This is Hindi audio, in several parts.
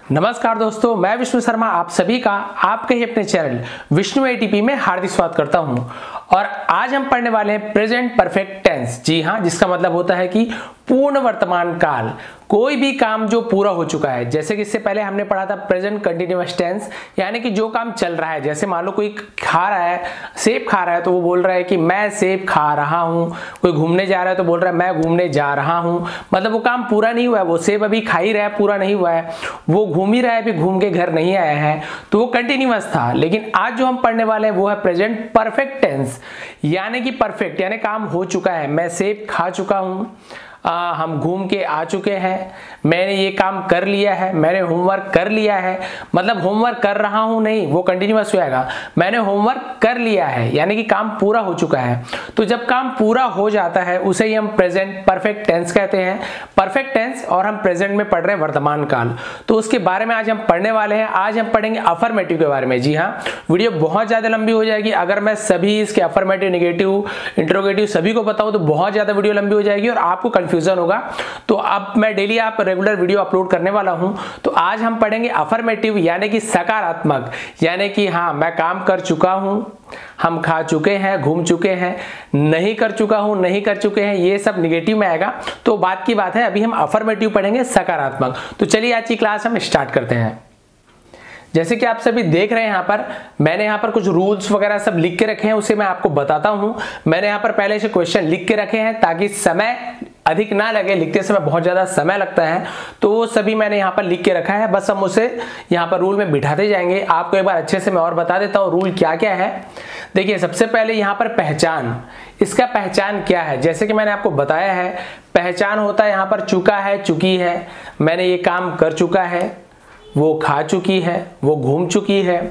नमस्कार दोस्तों, मैं विष्णु शर्मा आप सभी का आपके ही अपने चैनल विष्णु एटीपी में हार्दिक स्वागत करता हूं। और आज हम पढ़ने वाले हैं प्रेजेंट परफेक्ट टेंस। जी हां, जिसका मतलब होता है कि पूर्ण वर्तमान काल, कोई भी काम जो पूरा हो चुका है। जैसे कि इससे पहले हमने पढ़ा था प्रेजेंट कंटिन्यूअस टेंस, यानी कि जो काम चल रहा है। जैसे मान लो कोई खा रहा है, सेब खा रहा है, तो वो बोल रहा है कि मैं सेब खा रहा हूं। कोई घूमने जा रहा है तो बोल रहा है मैं घूमने जा रहा हूं। मतलब वो काम पूरा नहीं हुआ है, वो सेब अभी खा ही रहा है, पूरा नहीं हुआ है। वो घूम ही रहा है, अभी घूम के घर नहीं आया है, तो वो कंटिन्यूअस था। लेकिन आज जो हम पढ़ने वाले हैं वो है प्रेजेंट परफेक्ट टेंस, यानी कि परफेक्ट, यानी काम हो चुका है। मैं सेब खा चुका हूं, हम घूम के आ चुके हैं, मैंने ये काम कर लिया है, मैंने होमवर्क कर लिया है। मतलब होमवर्क कर रहा हूं नहीं, वो कंटिन्यूअस हो जाएगा। मैंने होमवर्क कर लिया है, यानी कि काम पूरा हो चुका है। तो जब काम पूरा हो जाता है उसे ही हम प्रेजेंट परफेक्ट टेंस कहते हैं। परफेक्ट टेंस, और हम प्रेजेंट में पढ़ रहे हैं वर्तमान काल, तो उसके बारे में आज हम पढ़ने वाले हैं। आज हम पढ़ेंगे अफर्मेटिव के बारे में। जी हाँ, वीडियो बहुत ज्यादा लंबी हो जाएगी। अगर मैं सभी इसके अफर्मेटिव, नेगेटिव, इंट्रोगेटिव सभी को बताऊं तो बहुत ज्यादा वीडियो लंबी हो जाएगी और आपको कंफ्यूजन होगा। तो अब मैं डेली आप रेगुलर वीडियो अपलोड करने वाला हूं। तो आज हम पढ़ेंगे अफर्मेटिव, यानी कि सकारात्मक, यानी कि हाँ मैं काम कर चुका हूं, हम खा चुके हैं, घूम चुके हैं। नहीं कर चुका हूं, नहीं कर चुके हैं, ये सब निगेटिव में आएगा। तो बात की बात है, अभी हम अफर्मेटिव पढ़ेंगे, सकारात्मक। तो चलिए आज की क्लास हम स्टार्ट करते हैं। जैसे कि आप सभी देख रहे हैं, यहाँ पर मैंने यहाँ पर कुछ रूल्स वगैरह सब लिख के रखे हैं, उसे मैं आपको बताता हूं। मैंने यहाँ पर पहले से क्वेश्चन लिख के रखे हैं ताकि समय अधिक ना लगे, लिखते समय बहुत ज्यादा समय लगता है, तो वो सभी मैंने यहाँ पर लिख के रखा है। बस हम उसे यहाँ पर रूल में बिठाते जाएंगे। आपको एक बार अच्छे से मैं और बता देता हूँ रूल क्या क्या है। देखिए, सबसे पहले यहाँ पर पहचान, इसका पहचान क्या है। जैसे कि मैंने आपको बताया है, पहचान होता है यहाँ पर चुका है, चुकी है, मैंने ये काम कर चुका है, वो खा चुकी है, वो घूम चुकी है,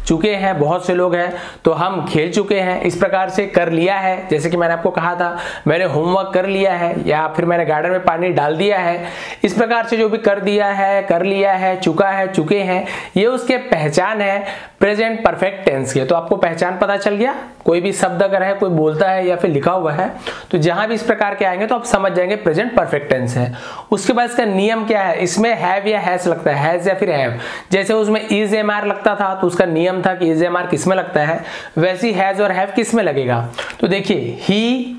चुके हैं बहुत से लोग हैं, तो हम खेल चुके हैं। इस प्रकार से कर लिया है, जैसे कि मैंने आपको कहा था मैंने होमवर्क कर लिया है, या फिर मैंने गार्डन में पानी डाल दिया है। इस प्रकार से जो भी कर दिया है, कर लिया है, चुका है, चुके हैं, ये उसके पहचान है प्रेजेंट परफेक्ट टेंस के। तो आपको पहचान पता चल गया। कोई भी शब्द अगर है, कोई बोलता है या फिर लिखा हुआ है, तो जहां भी इस प्रकार के आएंगे तो आप समझ जाएंगे प्रेजेंट परफेक्ट टेंस है। उसके बाद इसका नियम क्या है, इसमें हैव या हैज लगता है, हैज या फिर हैव। जैसे उसमें इज एम आर लगता था, तो उसका नियम था कि इज एम आर किसमें लगता है, वैसे ही हैज और हैव किसमें लगेगा। तो देखिए, ही,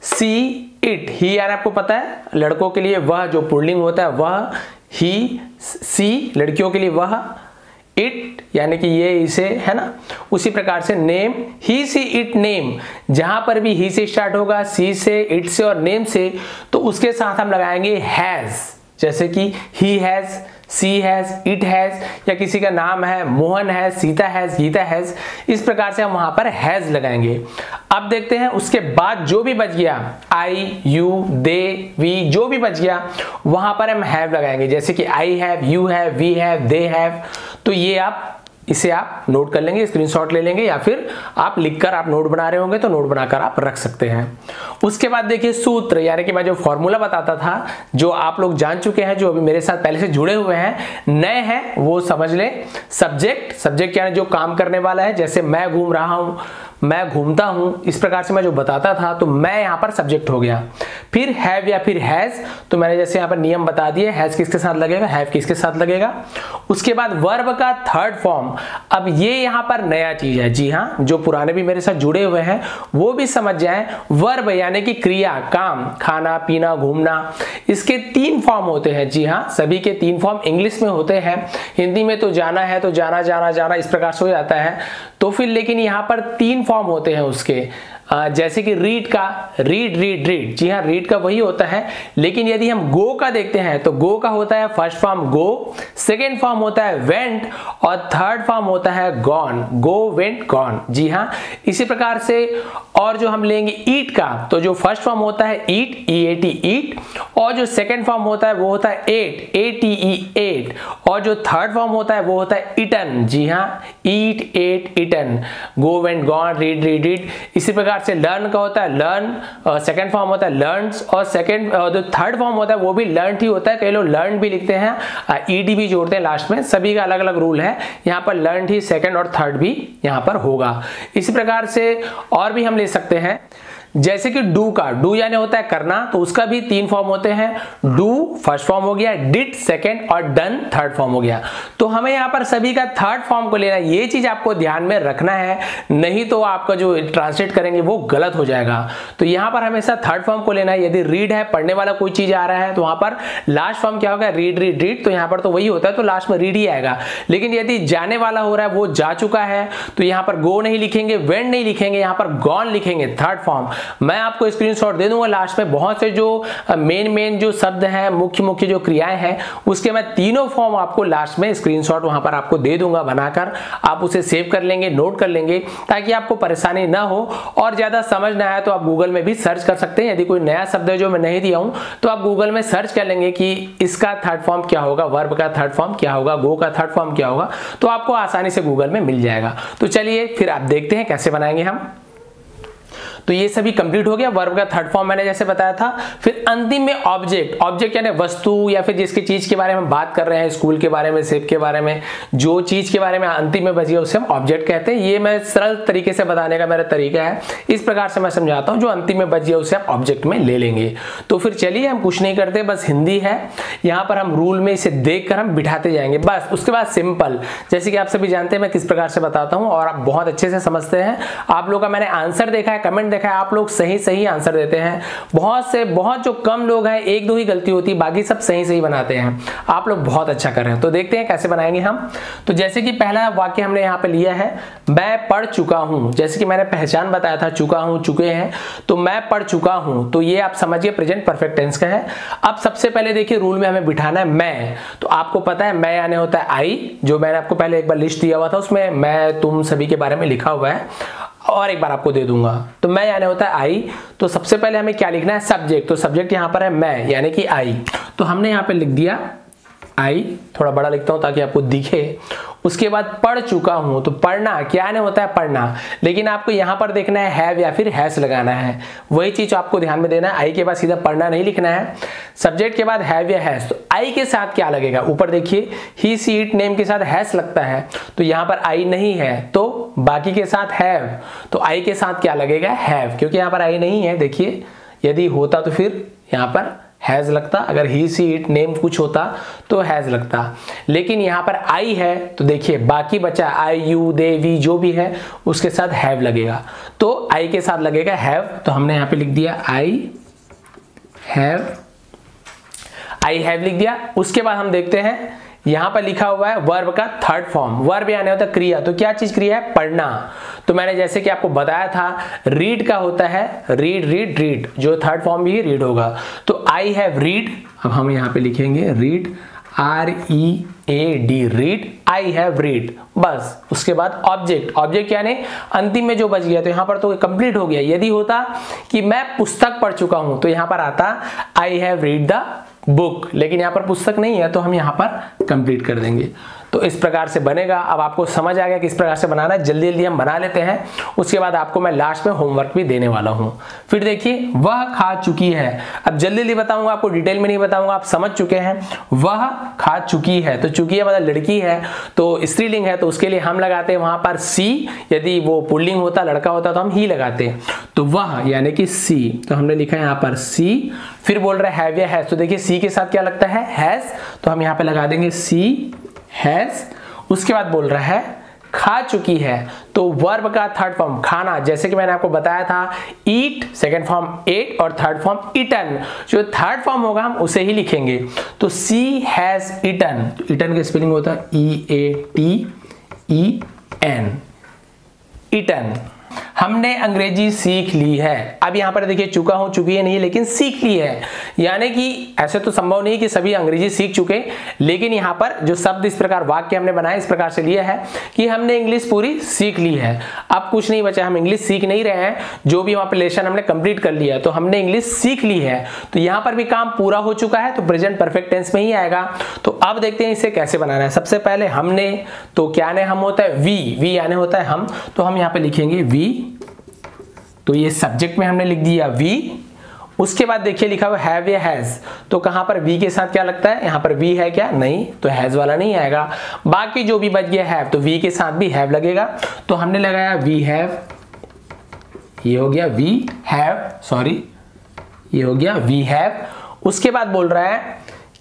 सी, इट। ही यार आपको पता है लड़कों के लिए वह जो पुल्लिंग होता है वह, ही, सी लड़कियों के लिए वह, इट यानी कि ये, इसे, है ना। उसी प्रकार से name, he, she, it, name. जहां पर भी ही से स्टार्ट होगा, सी से, इट से और नेम से, तो उसके साथ हम लगाएंगे हैज। जैसे कि he has, she has, it has, या किसी का नाम है Mohan has, Sita has, Gita has. इस प्रकार से हम वहां पर हैज लगाएंगे। अब देखते हैं उसके बाद जो भी बच गया, आई, यू, दे, वी, जो भी बच गया वहां पर हम हैव लगाएंगे। जैसे कि I have, you have, we have, they have. तो ये इसे आप नोट कर लेंगे, स्क्रीनशॉट ले लेंगे, या फिर आप लिखकर आप नोट बना रहे होंगे तो नोट बनाकर आप रख सकते हैं। उसके बाद देखिए सूत्र, यानी कि मैं जो फॉर्मूला बताता था, जो आप लोग जान चुके हैं, जो अभी मेरे साथ पहले से जुड़े हुए हैं, नए हैं वो समझ लें। सब्जेक्ट, सब्जेक्ट यानी जो काम करने वाला है। जैसे मैं घूम रहा हूं, मैं घूमता हूं, इस प्रकार से मैं जो बताता था, तो मैं यहां पर सब्जेक्ट हो गया। फिर हैव या फिर हैज, तो मैंने जैसे यहां पर नियम बता दिए, हैज किसके साथ लगेगा, हैव किसके साथ लगेगा। उसके बाद वर्ब का थर्ड फॉर्म। अब ये यहां पर नया चीज है। जी हां, जो पुराने भी मेरे साथ जुड़े हुए हैं वो भी समझ जाएं। वर्ब यानी कि क्रिया, काम, खाना, पीना, घूमना, इसके 3 फॉर्म होते हैं। जी हां, सभी के 3 फॉर्म इंग्लिश में होते हैं। हिंदी में तो जाना है तो जाना, जाना, जाना, इस प्रकार से हो जाता है। तो फिर लेकिन यहां पर 3 फॉर्म होते हैं उसके। जैसे कि रीड का, रीड, रीड, रीड। जी हाँ, रीड का वही होता है। लेकिन यदि हम गो का देखते हैं तो गो का होता है फर्स्ट फॉर्म गो, सेकेंड फॉर्म होता है वेंट, और थर्ड फॉर्म होता है गॉन, गो, वेंट, गॉन। जी हाँ, इसी प्रकार से। और जो हम लेंगे ईट का, तो जो फर्स्ट फॉर्म होता है ईट, ईएटी, ईट, और जो सेकेंड फॉर्म होता है वो होता है एट, एटीई, एट, और जो थर्ड फॉर्म होता है वो होता है इटन। जी हाँ, eat, ate, eaten, go, went, gone, read, read, read. इसी प्रकार से लर्न का होता है लर्न, सेकंड फॉर्म होता है लर्न्स, और सेकंड जो थर्ड फॉर्म होता है वो भी लर्न ही होता है। कई लोग लर्न भी लिखते हैं, ईडी भी जोड़ते हैं लास्ट में। सभी का अलग अलग रूल है। यहाँ पर लर्न ही सेकंड और थर्ड भी यहाँ पर होगा। इसी प्रकार से और भी हम ले सकते हैं। जैसे कि डू का, डू यानी होता है करना, तो उसका भी 3 फॉर्म होते हैं। डू फर्स्ट फॉर्म हो गया, डिड सेकंड और डन थर्ड फॉर्म हो गया। तो हमें यहाँ पर सभी का थर्ड फॉर्म को लेना है, ये चीज आपको ध्यान में रखना है, नहीं तो आपका जो ट्रांसलेट करेंगे वो गलत हो जाएगा। तो यहाँ पर हमेशा थर्ड फॉर्म को लेना है। यदि रीड है, पढ़ने वाला कोई चीज आ रहा है, तो वहां पर लास्ट फॉर्म क्या होगा, रीड रीड रीड, तो यहाँ पर तो वही होता है, तो लास्ट में रीड ही आएगा। लेकिन यदि जाने वाला हो रहा है, वो जा चुका है, तो यहाँ पर गो नहीं लिखेंगे, वेंट नहीं लिखेंगे, यहाँ पर गॉन लिखेंगे थर्ड फॉर्म। मैं आपको स्क्रीनशॉट दे दूंगा लास्ट में, बहुत से जो मेन जो शब्द हैं, मुख्य जो क्रियाएं हैं, उसके मैं तीनों फॉर्म आपको लास्ट में स्क्रीनशॉट वहां पर आपको दे दूंगा बनाकर। आप उसे सेव कर लेंगे, नोट कर लेंगे, ताकि आपको परेशानी ना हो। और ज्यादा समझ ना आए तो आप गूगल में भी सर्च कर सकते हैं। यदि कोई नया शब्द है जो मैं नहीं दिया हूं, तो आप गूगल में सर्च कर लेंगे कि इसका थर्ड फॉर्म क्या होगा, वर्ब का थर्ड फॉर्म क्या होगा, गो का थर्ड फॉर्म क्या होगा, तो आपको आसानी से गूगल में मिल जाएगा। तो चलिए फिर आप देखते हैं कैसे बनाएंगे हम। तो ये सभी कंप्लीट हो गया, वर्ब का थर्ड फॉर्म मैंने जैसे बताया था। फिर अंतिम में ऑब्जेक्ट, ऑब्जेक्ट यानी वस्तु या फिर जिसकी चीज के बारे में बात कर रहे हैं, स्कूल के बारे में, सेब के बारे में, जो चीज के बारे में अंतिम में बची है उसे हम ऑब्जेक्ट कहते हैं। ये मैं सरल तरीके से बताने का मेरा तरीका है, इस प्रकार से मैं समझाता हूं। जो अंतिम में बची है उसे आप ऑब्जेक्ट में ले लेंगे। तो फिर चलिए, हम कुछ नहीं करते, बस हिंदी है, यहाँ पर हम रूल में इसे देख कर हम बिठाते जाएंगे बस। उसके बाद सिंपल, जैसे कि आप सभी जानते हैं मैं किस प्रकार से बताता हूँ और आप बहुत अच्छे से समझते हैं। आप लोग का मैंने आंसर देखा है, कमेंट देखा है, आप लोग सही आंसर देते हैं। बहुत जो कम लोग हैं, 1-2 ही गलती होती है, बाकी सब सही बनाते हैं। आप लोग बहुत अच्छा कर रहे हैं। तो देखते हैं कैसे बनाएंगे हम। तो जैसे कि पहला वाक्य हमने यहाँ पे लिया है, मैं पढ़ चुका हूं। जैसे कि मैंने पहचान बताया था, चुका हूं, चुके हैं, तो मैं पढ़ चुका हूं, तो ये आप समझिए प्रेजेंट परफेक्ट टेंस का है। अब सबसे पहले देखिए रूल में हमें बिठाना है मैं। तो आपको पता है मैं यानी होता है आई, जो मैंने आपको पहले एक बार लिस्ट दिया हुआ था, उसमें मैं तुम सभी के बारे में लिखा हुआ है, और एक बार आपको दे दूंगा। तो मैं यानी होता है आई। तो सबसे पहले हमें क्या लिखना है, सब्जेक्ट। तो सब्जेक्ट यहां पर है मैं यानी कि आई, तो हमने यहां पे लिख दिया आई। थोड़ा बड़ा लिखता हूं ताकि आपको दिखे। उसके बाद पढ़ चुका हूं, तो पढ़ना क्या नहीं होता है, पढ़ना। लेकिन आपको यहां पर देखना है हैव या फिर हैज लगाना है, वही चीज आपको ध्यान में देना है। आई के बाद सीधा पढ़ना नहीं लिखना है, सब्जेक्ट के बाद हैव या हैज। तो आई के साथ क्या लगेगा, ऊपर देखिए ही सी इट नेम के साथ हैज लगता है, तो यहां पर आई नहीं है, तो बाकी के साथ हैव। तो आई के साथ क्या लगेगा, हैव, क्योंकि यहां पर आई नहीं है। देखिए यदि होता तो फिर यहां पर हैज लगता, अगर ही सी इट नेम कुछ होता तो हैज लगता, लेकिन यहां पर आई है, तो देखिए बाकी बचा आई यू दे वी जो भी है उसके साथ हैव लगेगा। तो आई के साथ लगेगा हैव, तो हमने यहां पे लिख दिया आई हैव लिख दिया। उसके बाद हम देखते हैं यहां पर लिखा हुआ है वर्ब का थर्ड फॉर्म। वर्ब यानी होता है क्रिया, तो क्या चीज क्रिया है, पढ़ना। तो मैंने जैसे कि आपको बताया था रीड का होता है रीड रीड रीड, जो थर्ड फॉर्म भी रीड होगा। तो आई हैव रीड, अब हम यहां पे लिखेंगे read READ read, I have read, बस। उसके बाद ऑब्जेक्ट, ऑब्जेक्ट यानी अंतिम में जो बच गया, तो यहां पर तो कंप्लीट हो गया। यदि होता कि मैं पुस्तक पढ़ चुका हूं, तो यहां पर आता I have read the book, लेकिन यहां पर पुस्तक नहीं है, तो हम यहां पर कंप्लीट कर देंगे। तो इस प्रकार से बनेगा। अब आपको समझ आ गया किस प्रकार से बनाना है, जल्दी जल्दी हम बना लेते हैं। उसके बाद आपको मैं लास्ट में होमवर्क भी देने वाला हूं। फिर देखिए वह खा चुकी है, अब जल्दी जल्दी बताऊंगा आपको, डिटेल में नहीं बताऊंगा, आप समझ चुके हैं। वह खा चुकी है, तो चुकी है मतलब लड़की है, तो स्त्रीलिंग है, तो उसके लिए हम लगाते हैं वहां पर सी। यदि वो पुल्लिंग होता, लड़का होता, तो हम ही लगाते हैं। तो वह यानी कि सी, तो हमने लिखा है यहां पर सी। फिर बोल रहे हैव या हैज, तो देखिए सी के साथ क्या लगता है, हैज, तो हम यहां पे लगा देंगे सी हैज। उसके बाद बोल रहा है खा चुकी है, तो वर्ब का थर्ड फॉर्म खाना, जैसे कि मैंने आपको बताया था ईट, सेकंड फॉर्म एट और थर्ड फॉर्म ईटन। जो थर्ड फॉर्म होगा हम उसे ही लिखेंगे। तो सी हैज ईटन, ईटन का स्पेलिंग होता है EATEN, ईटन। हमने अंग्रेजी सीख ली है। अब यहां पर देखिए चुका हूं, चुकी है नहीं, लेकिन सीख ली है, यानी कि ऐसे तो संभव नहीं कि सभी अंग्रेजी सीख चुके, लेकिन यहां पर जो शब्द इस प्रकार वाक्य हमने बनाया इस प्रकार से लिया है कि हमने इंग्लिश पूरी सीख ली है। अब कुछ नहीं बचा, हम इंग्लिश सीख नहीं रहे हैं, जो भी वहां पर लेसन हमने कंप्लीट कर लिया है, तो हमने इंग्लिश सीख ली है। तो यहां पर भी काम पूरा हो चुका है, तो प्रेजेंट परफेक्ट टेंस में ही आएगा। तो अब देखते हैं इसे कैसे बनाना है। सबसे पहले हमने, तो क्या ने हम होता है वी यानी होता है हम, तो हम यहां पे लिखेंगे वी, तो ये सब्जेक्ट में हमने लिख दिया वी। उसके बाद देखिए लिखा हुआ हैव या हैज, तो कहां पर वी के साथ क्या लगता है, यहां पर वी है क्या, नहीं, तो हैज वाला नहीं आएगा। बाकी जो भी बच गया हैव, तो वी के साथ भी हैव लगेगा, तो हमने लगाया वी हैव ये हो गया वी हैव, सॉरी ये हो गया वी हैव। उसके बाद बोल रहा है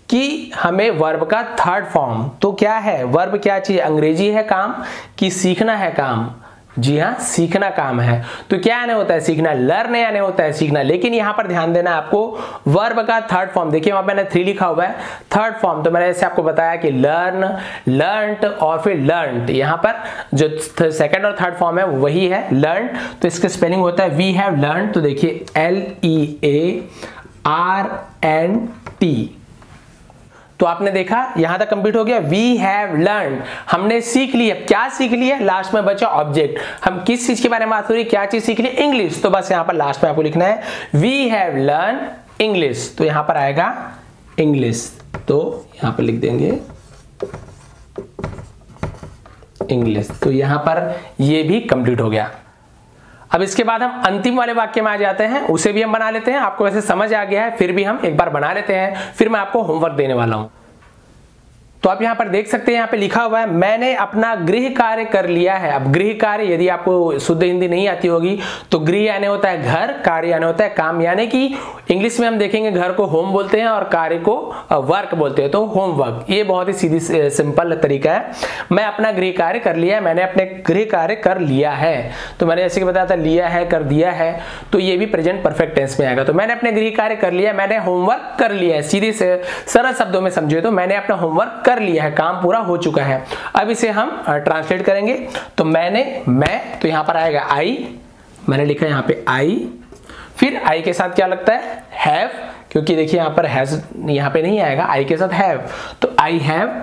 कि हमें वर्ब का थर्ड फॉर्म, तो क्या है वर्ब, क्या चीज, अंग्रेजी है काम कि सीखना है काम? जी हाँ, सीखना काम है। तो क्या आने होता है? सीखना। लर्न आने होता है सीखना। लेकिन यहां पर ध्यान देना आपको, वर्ब का थर्ड फॉर्म, देखिए वहां मैंने 3 लिखा हुआ है, थर्ड फॉर्म। तो मैंने जैसे आपको बताया कि लर्न, लर्नड और फिर लर्नड। यहां पर जो सेकंड और थर्ड फॉर्म है वही है लर्न। तो इसका स्पेलिंग होता है वी हैव लर्न। तो देखिए LEARNT। तो आपने देखा यहां तक कंप्लीट हो गया। वी हैव लर्न, हमने सीख लिया। क्या सीख लिया? लास्ट में बचा ऑब्जेक्ट। हम किस चीज के बारे में बात हो रही है, क्या चीज सीख ली? इंग्लिश। तो बस यहां पर लास्ट में आपको लिखना है वी हैव लर्न इंग्लिश। तो यहां पर आएगा इंग्लिश, तो यहां पर लिख देंगे इंग्लिश। तो यहां पर ये भी कंप्लीट हो गया। अब इसके बाद हम अंतिम वाले वाक्य में आ जाते हैं, उसे भी हम बना लेते हैं। आपको वैसे समझ आ गया है, फिर भी हम एक बार बना लेते हैं, फिर मैं आपको होमवर्क देने वाला हूं। तो आप यहां पर देख सकते हैं, यहां पे लिखा हुआ है मैंने अपना गृह कार्य कर लिया है। अब गृह कार्य, यदि आपको शुद्ध हिंदी नहीं आती होगी तो गृह यानी होता है घर, कार्य यानी होता है काम। यानी कि इंग्लिश में हम देखेंगे घर को होम बोलते हैं और कार्य को वर्क बोलते हैं, तो होमवर्क। ये बहुत ही सीधी सिंपल तरीका है। मैं अपना गृह कार्य कर लिया है, मैंने अपने गृह कार्य कर लिया है। तो मैंने जैसे कि बताया था लिया है, कर दिया है, तो ये भी प्रेजेंट परफेक्ट टेंस में आएगा। तो मैंने अपने गृह कार्य कर लिया, मैंने होमवर्क कर लिया है। सीधे से सरल शब्दों में समझिए तो मैंने अपना होमवर्क कर लिया है, काम पूरा हो चुका है। अब इसे हम ट्रांसलेट करेंगे। तो मैंने, मैं, तो यहां पर आएगा आई, मैंने लिखा यहां पे आई। फिर आई के साथ क्या लगता है? हैव, क्योंकि देखिए यहां पर हैज यहां पे नहीं आएगा, आई के साथ हैव। तो आई हैव।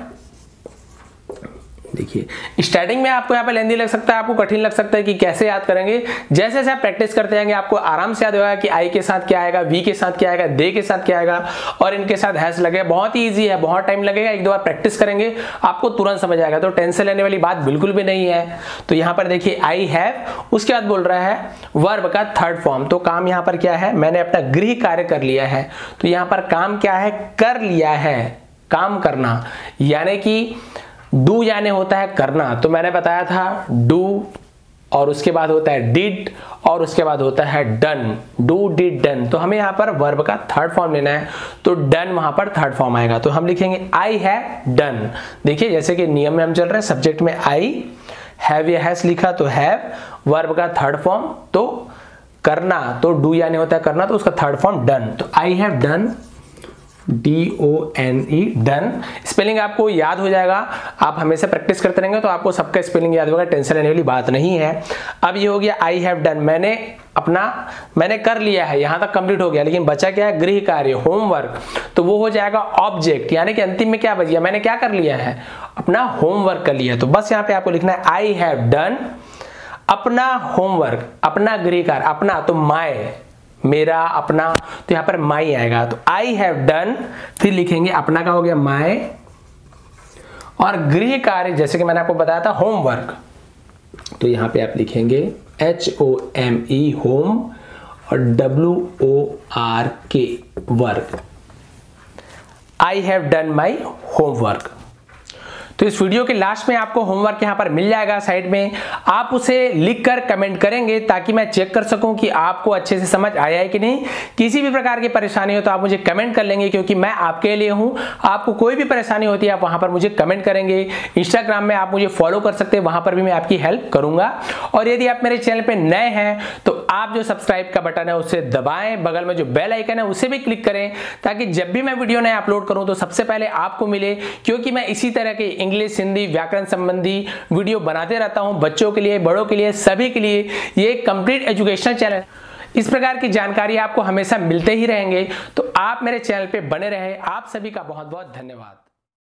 देखिए स्टार्टिंग में आपको यहाँ पे लेंदी लग सकता है, आपको कठिन लग सकता है कि कैसे याद करेंगे। जैसे जैसे आप प्रैक्टिस करते जाएंगे आपको आराम से याद होगा कि आई के साथ क्या आएगा, वी के साथ क्या आएगा, दे के साथ क्या आएगा और इनके साथ हैज लगेगा। बहुत ही ईजी है, बहुत टाइम लगेगा, एक दो बार प्रैक्टिस करेंगे आपको तुरंत समझ आएगा। तो टेंशन लेने वाली बात बिल्कुल भी नहीं है। तो यहाँ पर देखिए आई हैव, उसके बाद बोल रहा है वर्ब का थर्ड फॉर्म। तो काम यहाँ पर क्या है? मैंने अपना गृह कार्य कर लिया है। तो यहाँ पर काम क्या है? कर लिया है, काम करना। यानी कि डू यानी होता है करना। तो मैंने बताया था डू, और उसके बाद होता है डिड, और उसके बाद होता है डन। Do, did, done. तो हमें यहाँ पर वर्ब का थर्ड फॉर्म लेना है, तो डन वहां पर थर्ड फॉर्म आएगा। तो हम लिखेंगे आई हैव डन। देखिए जैसे कि नियम में हम चल रहे हैं, सब्जेक्ट में आई, हैव या हैज लिखा तो हैव, वर्ब का थर्ड फॉर्म तो करना, तो डू यानी होता है करना, तो उसका थर्ड फॉर्म डन। तो I have done, DONE, done. Spelling आपको याद हो जाएगा, आप हमेशा प्रैक्टिस करते रहेंगे तो आपको सबका स्पेलिंग याद होगा, टेंशन लेने वाली बात नहीं है। अब ये हो गया आई हैव डन, मैंने कर लिया है, यहां तक कंप्लीट हो गया। लेकिन बचा क्या है? गृह कार्य, होमवर्क। तो वो हो जाएगा ऑब्जेक्ट, यानी कि अंतिम में क्या बच गया? मैंने क्या कर लिया है? अपना होमवर्क कर लिया। तो बस यहाँ पे आपको लिखना है आई हैव डन अपना होमवर्क, अपना गृह कार्य। अपना तो माय, मेरा, अपना, तो यहां पर माई आएगा। तो आई हैव डन, फिर लिखेंगे अपना का हो गया माई, और गृह कार्य जैसे कि मैंने आपको बताया था होमवर्क, तो यहां पे आप लिखेंगे HOME होम और WORK work. I have done my homework. तो इस वीडियो के लास्ट में आपको होमवर्क यहाँ पर मिल जाएगा साइड में, आप उसे लिखकर कमेंट करेंगे ताकि मैं चेक कर सकूं कि आपको अच्छे से समझ आया है कि नहीं। किसी भी प्रकार की परेशानी हो तो आप मुझे कमेंट कर लेंगे, क्योंकि मैं आपके लिए हूं। आपको कोई भी परेशानी होती है आप वहां पर मुझे कमेंट करेंगे। इंस्टाग्राम में आप मुझे फॉलो कर सकते हैं, वहां पर भी मैं आपकी हेल्प करूंगा। और यदि आप मेरे चैनल पर नए हैं तो आप जो सब्सक्राइब का बटन है उसे दबाएं, बगल में जो बेल आइकन है उसे भी क्लिक करें, ताकि जब भी मैं वीडियो नया अपलोड करूं तो सबसे पहले आपको मिले। क्योंकि मैं इसी तरह के इंग्लिश, हिंदी, व्याकरण संबंधी वीडियो बनाते रहता हूं, बच्चों के लिए, बड़ों के लिए, सभी के लिए। ये एक कंप्लीट एजुकेशनल चैनल, इस प्रकार की जानकारी आपको हमेशा मिलते ही रहेंगे। तो आप मेरे चैनल पे बने रहे। आप सभी का बहुत बहुत धन्यवाद।